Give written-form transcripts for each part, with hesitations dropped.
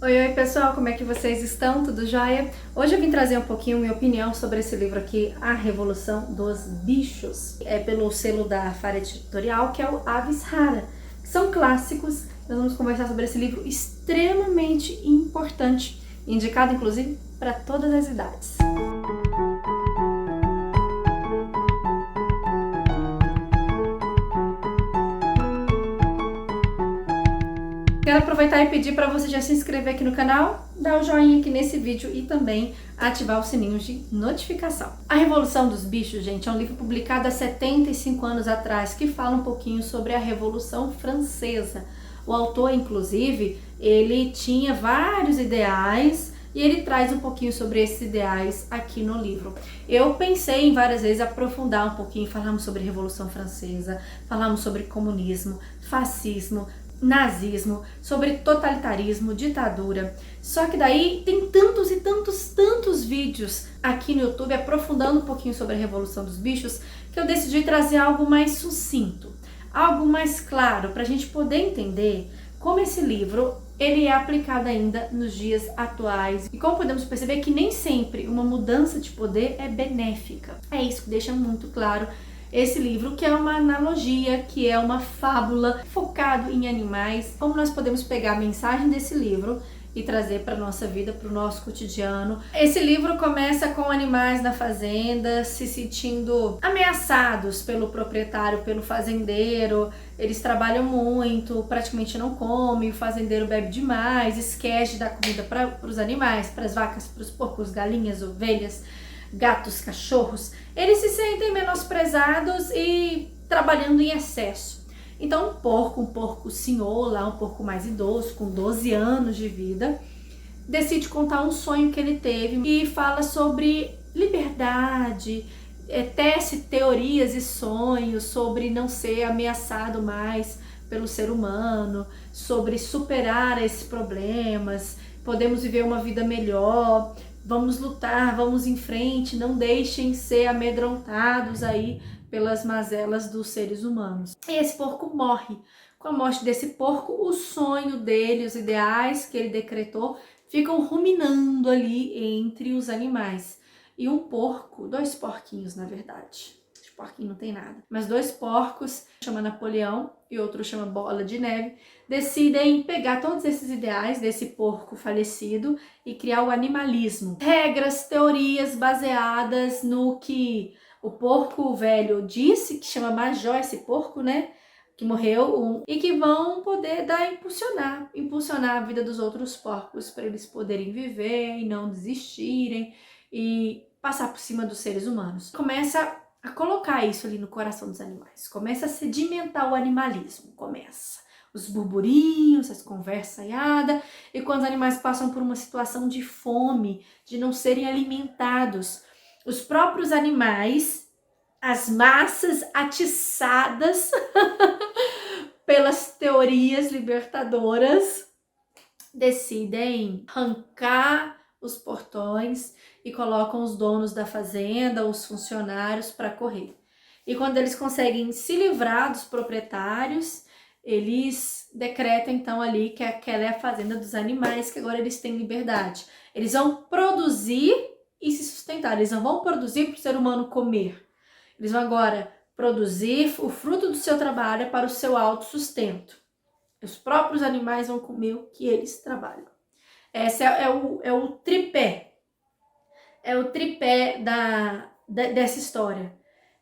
Oi, pessoal, como é que vocês estão? Tudo jóia? Hoje eu vim trazer um pouquinho minha opinião sobre esse livro aqui, A Revolução dos Bichos. É pelo selo da Faret Editorial, que é o Aves Rara, que são clássicos. Nós vamos conversar sobre esse livro extremamente importante, indicado inclusive para todas as idades. Quero aproveitar e pedir para você já se inscrever aqui no canal, dar o joinha aqui nesse vídeo e também ativar o sininho de notificação. A Revolução dos Bichos, gente, é um livro publicado há 75 anos atrás que fala um pouquinho sobre a Revolução Francesa. O autor, inclusive, ele tinha vários ideais e ele traz um pouquinho sobre esses ideais aqui no livro. Eu pensei em várias vezes aprofundar um pouquinho, falamos sobre Revolução Francesa, falamos sobre comunismo, fascismo, nazismo, sobre totalitarismo, ditadura. Só que daí tem tantos e tantos vídeos aqui no YouTube aprofundando um pouquinho sobre a Revolução dos Bichos que eu decidi trazer algo mais sucinto, algo mais claro para a gente poder entender como esse livro ele é aplicado ainda nos dias atuais e como podemos perceber que nem sempre uma mudança de poder é benéfica. É isso que deixa muito claro esse livro, que é uma analogia, que é uma fábula focado em animais. Como nós podemos pegar a mensagem desse livro e trazer para a nossa vida, para o nosso cotidiano. Esse livro começa com animais na fazenda se sentindo ameaçados pelo proprietário, pelo fazendeiro. Eles trabalham muito, praticamente não comem, o fazendeiro bebe demais, esquece de dar comida para os animais, para as vacas, para os porcos, galinhas, ovelhas, gatos, cachorros. Eles se sentem menosprezados e trabalhando em excesso. Então um porco senhor lá, um porco mais idoso, com 12 anos de vida, decide contar um sonho que ele teve e fala sobre liberdade, tece teorias e sonhos sobre não ser ameaçado mais pelo ser humano, sobre superar esses problemas, podemos viver uma vida melhor. Vamos lutar, vamos em frente, não deixem ser amedrontados aí pelas mazelas dos seres humanos. E esse porco morre. Com a morte desse porco, o sonho dele, os ideais que ele decretou, ficam ruminando ali entre os animais. E um porco, dois porquinhos na verdade, porquinho não tem nada, mas dois porcos, chama Napoleão e outro chama Bola de Neve, decidem pegar todos esses ideais desse porco falecido e criar o animalismo. Regras, teorias baseadas no que o porco velho disse, que chama Major esse porco, né? Que morreu, e que vão poder impulsionar a vida dos outros porcos para eles poderem viver e não desistirem e passar por cima dos seres humanos. Começa a colocar isso ali no coração dos animais. Começa a sedimentar o animalismo, começa. Os burburinhos, as conversaiadas, e quando os animais passam por uma situação de fome, de não serem alimentados, os próprios animais, as massas atiçadas pelas teorias libertadoras, decidem arrancar os portões e colocam os donos da fazenda, os funcionários para correr. E quando eles conseguem se livrar dos proprietários, eles decretam então ali que aquela é a fazenda dos animais, que agora eles têm liberdade. Eles vão produzir e se sustentar, eles não vão produzir para o ser humano comer. Eles vão agora produzir o fruto do seu trabalho para o seu autossustento. Os próprios animais vão comer o que eles trabalham. Esse é o tripé. É o tripé dessa história.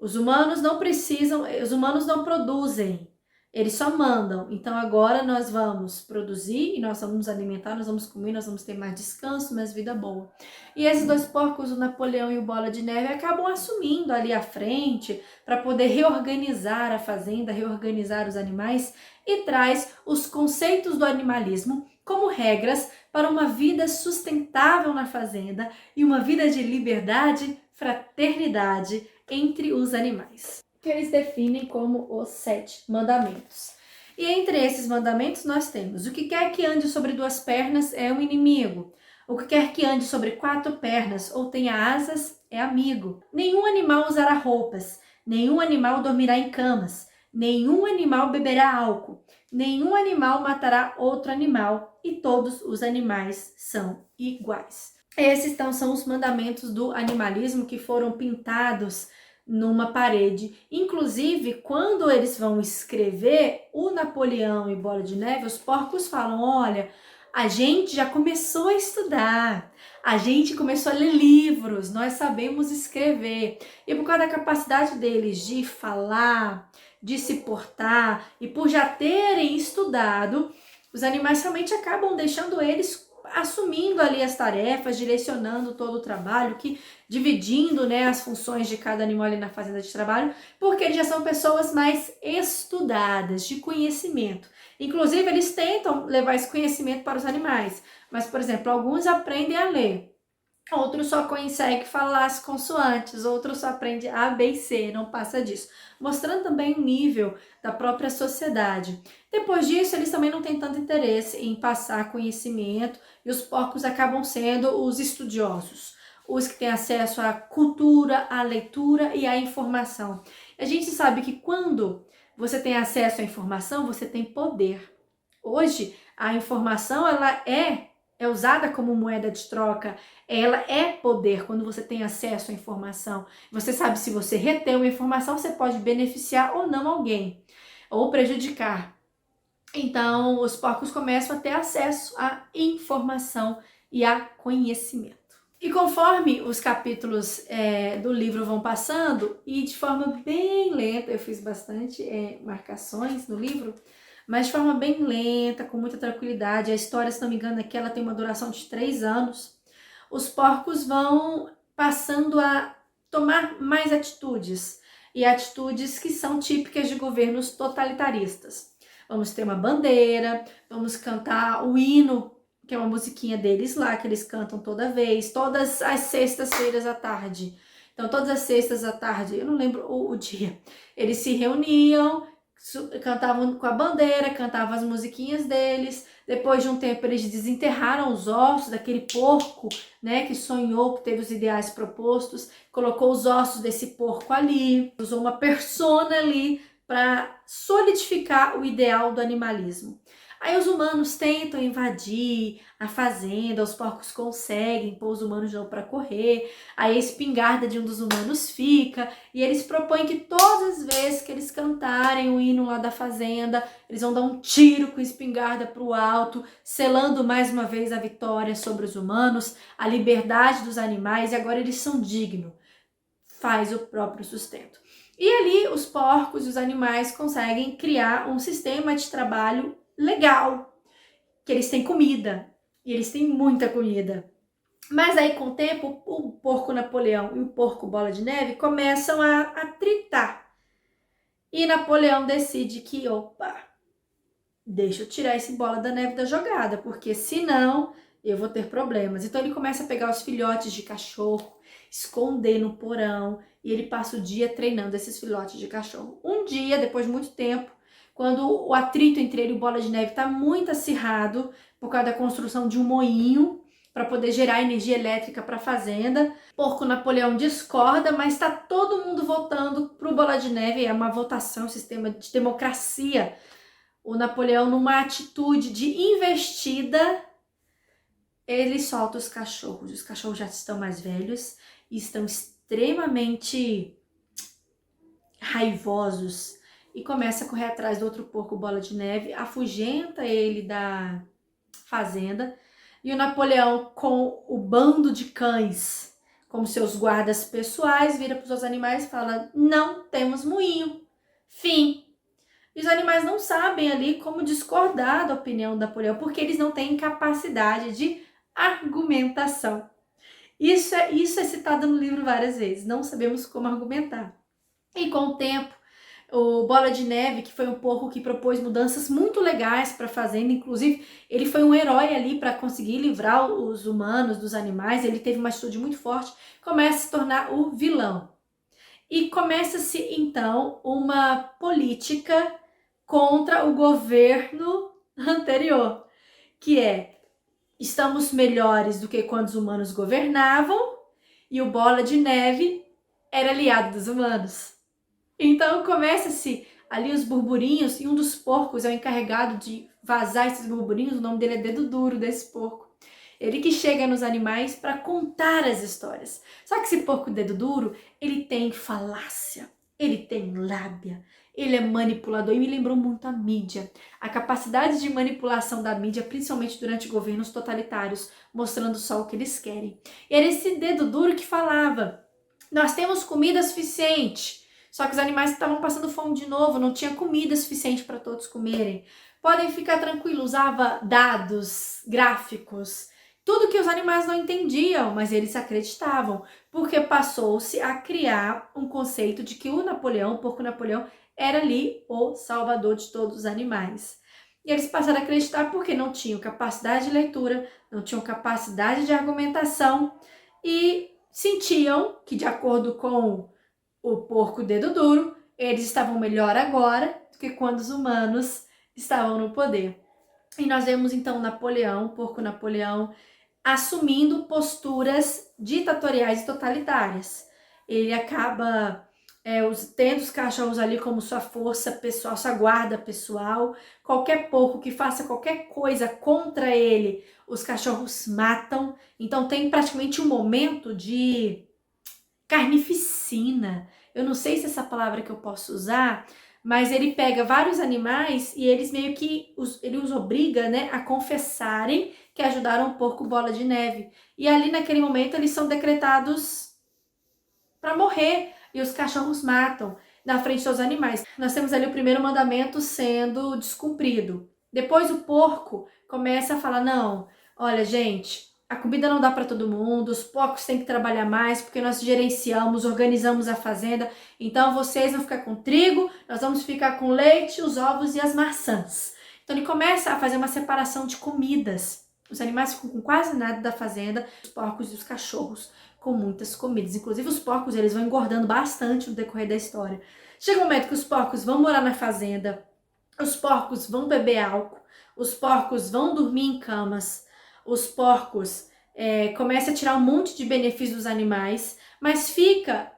Os humanos não precisam, os humanos não produzem, eles só mandam. Então agora nós vamos produzir e nós vamos nos alimentar, nós vamos comer, nós vamos ter mais descanso, mais vida boa. E esses dois porcos, o Napoleão e o Bola de Neve, acabam assumindo ali à frente para poder reorganizar a fazenda, reorganizar os animais e traz os conceitos do animalismo como regras para uma vida sustentável na fazenda e uma vida de liberdade, fraternidade entre os animais, que eles definem como os 7 mandamentos. E entre esses mandamentos nós temos: o que quer que ande sobre 2 pernas é um inimigo, o que quer que ande sobre 4 pernas ou tenha asas é amigo. Nenhum animal usará roupas, nenhum animal dormirá em camas, nenhum animal beberá álcool, nenhum animal matará outro animal e todos os animais são iguais. Esses então são os mandamentos do animalismo que foram pintados numa parede. Inclusive, quando eles vão escrever o Napoleão e Bola de Neve, os porcos falam: olha, a gente já começou a estudar, a gente começou a ler livros, nós sabemos escrever. E por causa da capacidade deles de falar, de se portar, e por já terem estudado, os animais realmente acabam deixando eles assumindo ali as tarefas, direcionando todo o trabalho, dividindo, né, as funções de cada animal ali na fazenda de trabalho, porque eles já são pessoas mais estudadas, de conhecimento. Inclusive, eles tentam levar esse conhecimento para os animais, mas, por exemplo, alguns aprendem a ler, outros só conseguem falar as consoantes, outros só aprendem A, B e C, não passa disso. Mostrando também o nível da própria sociedade. Depois disso, eles também não têm tanto interesse em passar conhecimento e os porcos acabam sendo os estudiosos, os que têm acesso à cultura, à leitura e à informação. A gente sabe que quando você tem acesso à informação, você tem poder. Hoje, a informação ela é usada como moeda de troca, ela é poder quando você tem acesso à informação. Você sabe se você reter uma informação, você pode beneficiar ou não alguém, ou prejudicar. Então, os porcos começam a ter acesso à informação e a conhecimento. E conforme os capítulos do livro vão passando, e de forma bem lenta, eu fiz bastante marcações no livro, mas de forma bem lenta, com muita tranquilidade. A história, se não me engano, aqui ela tem uma duração de 3 anos. Os porcos vão passando a tomar mais atitudes, e atitudes que são típicas de governos totalitaristas. Vamos ter uma bandeira, vamos cantar o hino, que é uma musiquinha deles lá, que eles cantam toda vez, todas as sextas-feiras à tarde. Então, todas as sextas à tarde, eu não lembro o dia, eles se reuniam, cantavam com a bandeira, cantavam as musiquinhas deles. Depois de um tempo eles desenterraram os ossos daquele porco, né, que sonhou, que teve os ideais propostos, colocou os ossos desse porco ali, usou uma persona ali para solidificar o ideal do animalismo. Aí os humanos tentam invadir a fazenda, os porcos conseguem pôr os humanos de novo para correr, aí a espingarda de um dos humanos fica, e eles propõem que todas as vezes que eles cantarem o hino lá da fazenda, eles vão dar um tiro com a espingarda para o alto, selando mais uma vez a vitória sobre os humanos, a liberdade dos animais, e agora eles são dignos, faz o próprio sustento. E ali os porcos e os animais conseguem criar um sistema de trabalho legal, que eles têm comida, e eles têm muita comida. Mas aí com o tempo, o porco Napoleão e o porco Bola de Neve começam a tritar. E Napoleão decide que, opa, deixa eu tirar esse Bola da Neve da jogada, porque senão eu vou ter problemas. Então ele começa a pegar os filhotes de cachorro, esconder no porão, e ele passa o dia treinando esses filhotes de cachorro. Um dia, depois de muito tempo, quando o atrito entre ele e o Bola de Neve está muito acirrado, por causa da construção de um moinho, para poder gerar energia elétrica para a fazenda, porco Napoleão discorda, mas está todo mundo votando para o Bola de Neve, é uma votação, um sistema de democracia. O Napoleão, numa atitude de investida, ele solta os cachorros já estão mais velhos e estão extremamente raivosos, e começa a correr atrás do outro porco Bola de Neve, afugenta ele da fazenda, e o Napoleão, com o bando de cães como seus guardas pessoais, vira para os outros animais e fala: não temos moinho, fim. E os animais não sabem ali como discordar da opinião do Napoleão, porque eles não têm capacidade de argumentação. Isso é citado no livro várias vezes, não sabemos como argumentar. E com o tempo, o Bola de Neve, que foi um porco que propôs mudanças muito legais para a fazenda, inclusive ele foi um herói ali para conseguir livrar os humanos dos animais, ele teve uma atitude muito forte, começa a se tornar o vilão. E começa-se então uma política contra o governo anterior, que é: estamos melhores do que quando os humanos governavam, e o Bola de Neve era aliado dos humanos. Então começa-se ali os burburinhos, e um dos porcos é o encarregado de vazar esses burburinhos, o nome dele é Dedo Duro, desse porco. Ele que chega nos animais para contar as histórias. Só que esse porco Dedo Duro, ele tem falácia, ele tem lábia, ele é manipulador e me lembrou muito a mídia. A capacidade de manipulação da mídia, principalmente durante governos totalitários, mostrando só o que eles querem. E era esse Dedo Duro que falava: nós temos comida suficiente. Só que os animais estavam passando fome de novo, não tinha comida suficiente para todos comerem. Podem ficar tranquilos, usava dados, gráficos, tudo que os animais não entendiam, mas eles acreditavam, porque passou-se a criar um conceito de que o Napoleão, o porco Napoleão, era ali o salvador de todos os animais. E eles passaram a acreditar porque não tinham capacidade de leitura, não tinham capacidade de argumentação e sentiam que, de acordo com o porco Dedo Duro, eles estavam melhor agora do que quando os humanos estavam no poder. E nós vemos então Napoleão, o porco Napoleão, assumindo posturas ditatoriais e totalitárias. Ele acaba tendo os cachorros ali como sua força pessoal, sua guarda pessoal. Qualquer porco que faça qualquer coisa contra ele, os cachorros matam. Então tem praticamente um momento de carnificina. Eu não sei se essa palavra que eu posso usar, mas ele pega vários animais e eles meio que ele os obriga, né, a confessarem que ajudaram o porco Bola de Neve. E ali naquele momento eles são decretados para morrer e os cachorros matam na frente dos animais. Nós temos ali o primeiro mandamento sendo descumprido. Depois o porco começa a falar: não, olha gente, a comida não dá para todo mundo, os porcos têm que trabalhar mais porque nós gerenciamos, organizamos a fazenda, então vocês vão ficar com trigo, nós vamos ficar com leite, os ovos e as maçãs. Então ele começa a fazer uma separação de comidas. Os animais ficam com quase nada da fazenda, os porcos e os cachorros com muitas comidas. Inclusive os porcos, eles vão engordando bastante no decorrer da história. Chega um momento que os porcos vão morar na fazenda, os porcos vão beber álcool, os porcos vão dormir em camas, os porcos começam a tirar um monte de benefícios dos animais, mas fica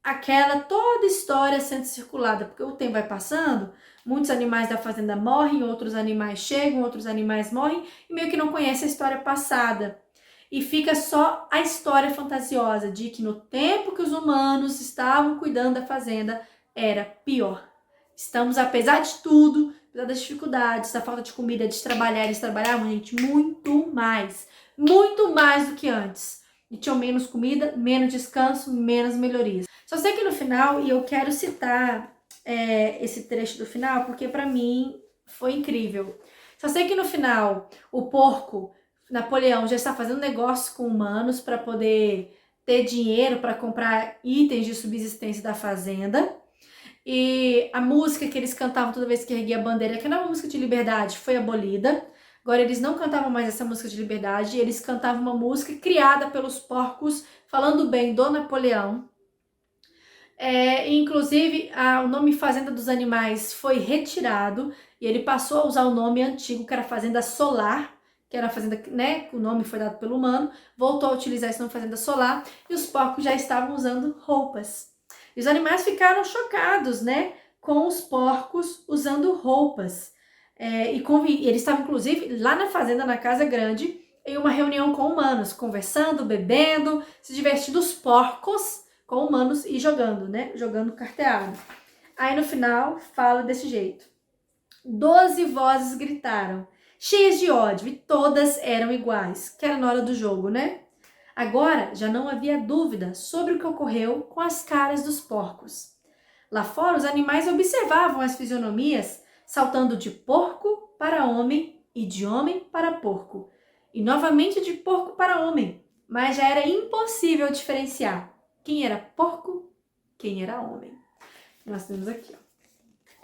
aquela toda história sendo circulada, porque o tempo vai passando, muitos animais da fazenda morrem, outros animais chegam, outros animais morrem, e meio que não conhece a história passada. E fica só a história fantasiosa de que no tempo que os humanos estavam cuidando da fazenda, era pior. Estamos, apesar de tudo, apesar das dificuldades, da falta de comida, de trabalhar, eles trabalhavam, gente, muito mais do que antes. E tinham menos comida, menos descanso, menos melhorias. Só sei que no final, e eu quero citar esse trecho do final, porque pra mim foi incrível. Só sei que no final, o porco Napoleão já está fazendo negócio com humanos para poder ter dinheiro para comprar itens de subsistência da fazenda. E a música que eles cantavam toda vez que erguia a bandeira, que era uma música de liberdade, foi abolida. Agora eles não cantavam mais essa música de liberdade, eles cantavam uma música criada pelos porcos, falando bem do Napoleão. Inclusive, o nome Fazenda dos Animais foi retirado e ele passou a usar o nome antigo, que era Fazenda Solar, que era a fazenda, né, o nome foi dado pelo humano, voltou a utilizar esse nome Fazenda Solar, e os porcos já estavam usando roupas. E os animais ficaram chocados, né, com os porcos usando roupas. E eles estavam, inclusive, lá na fazenda, na casa grande, em uma reunião com humanos, conversando, bebendo, se divertindo, os porcos com humanos e jogando, né, jogando carteado. Aí no final, fala desse jeito: 12 vozes gritaram, cheias de ódio, e todas eram iguais, que era na hora do jogo, né? Agora já não havia dúvida sobre o que ocorreu com as caras dos porcos. Lá fora, os animais observavam as fisionomias, saltando de porco para homem e de homem para porco, e novamente de porco para homem, mas já era impossível diferenciar quem era porco, quem era homem. Nós temos aqui, ó.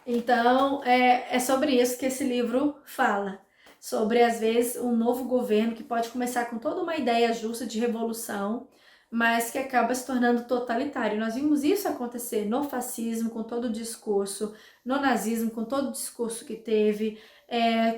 Então, é sobre isso que esse livro fala. Sobre, às vezes, um novo governo que pode começar com toda uma ideia justa de revolução, mas que acaba se tornando totalitário. Nós vimos isso acontecer no fascismo, com todo o discurso, no nazismo, com todo o discurso que teve,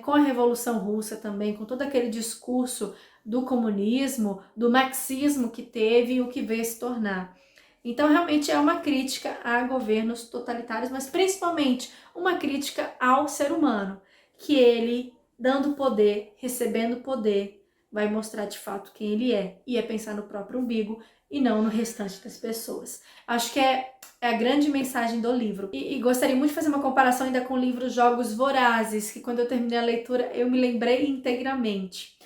com a Revolução Russa também, com todo aquele discurso do comunismo, do marxismo que teve e o que veio se tornar. Então, realmente é uma crítica a governos totalitários, mas principalmente uma crítica ao ser humano, que ele, dando poder, recebendo poder, vai mostrar de fato quem ele é, e é pensar no próprio umbigo e não no restante das pessoas. Acho que é a grande mensagem do livro. E gostaria muito de fazer uma comparação ainda com o livro Jogos Vorazes, que quando eu terminei a leitura eu me lembrei integramente.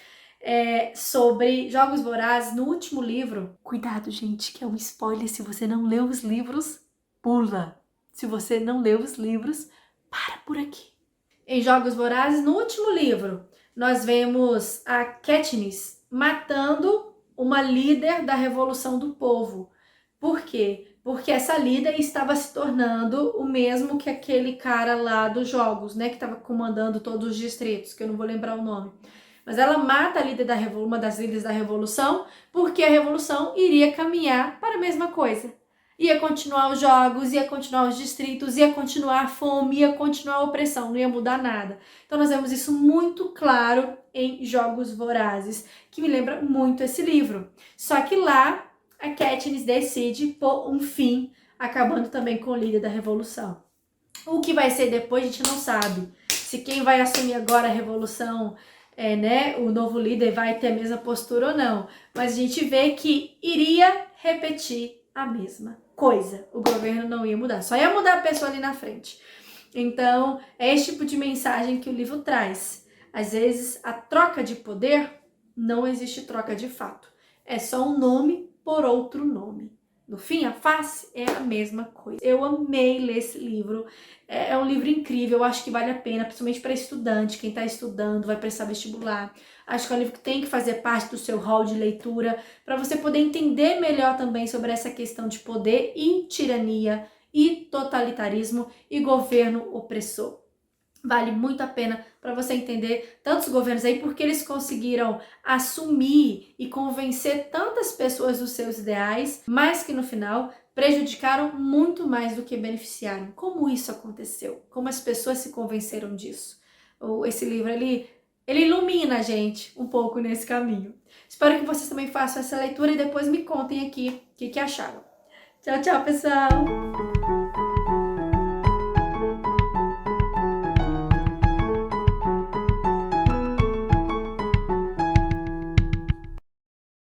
Sobre Jogos Vorazes, no último livro. Cuidado, gente, que é um spoiler. Se você não leu os livros, pula. Se você não leu os livros, para por aqui. Em Jogos Vorazes, no último livro, nós vemos a Katniss matando uma líder da Revolução do Povo. Por quê? Porque essa líder estava se tornando o mesmo que aquele cara lá dos jogos, né? Que estava comandando todos os distritos, que eu não vou lembrar o nome. Mas ela mata a líder uma das líderes da revolução, porque a revolução iria caminhar para a mesma coisa. Ia continuar os jogos, ia continuar os distritos, ia continuar a fome, ia continuar a opressão, não ia mudar nada. Então nós vemos isso muito claro em Jogos Vorazes, que me lembra muito esse livro. Só que lá a Katniss decide pôr um fim, acabando também com o líder da revolução. O que vai ser depois a gente não sabe. Se quem vai assumir agora a revolução o novo líder vai ter a mesma postura ou não. Mas a gente vê que iria repetir a mesma coisa. O governo não ia mudar, só ia mudar a pessoa ali na frente. Então, é esse tipo de mensagem que o livro traz. Às vezes, a troca de poder, não existe troca de fato. É só um nome por outro nome. No fim, a face é a mesma coisa. Eu amei ler esse livro. É um livro incrível, eu acho que vale a pena, principalmente para estudante, quem está estudando, vai prestar vestibular. Acho que é um livro que tem que fazer parte do seu hall de leitura, para você poder entender melhor também sobre essa questão de poder e tirania, e totalitarismo e governo opressor. Vale muito a pena para você entender tantos governos aí, porque eles conseguiram assumir e convencer tantas pessoas dos seus ideais, mas que no final prejudicaram muito mais do que beneficiaram. Como isso aconteceu? Como as pessoas se convenceram disso? Esse livro, ele ilumina a gente um pouco nesse caminho. Espero que vocês também façam essa leitura e depois me contem aqui o que acharam. Tchau, tchau, pessoal!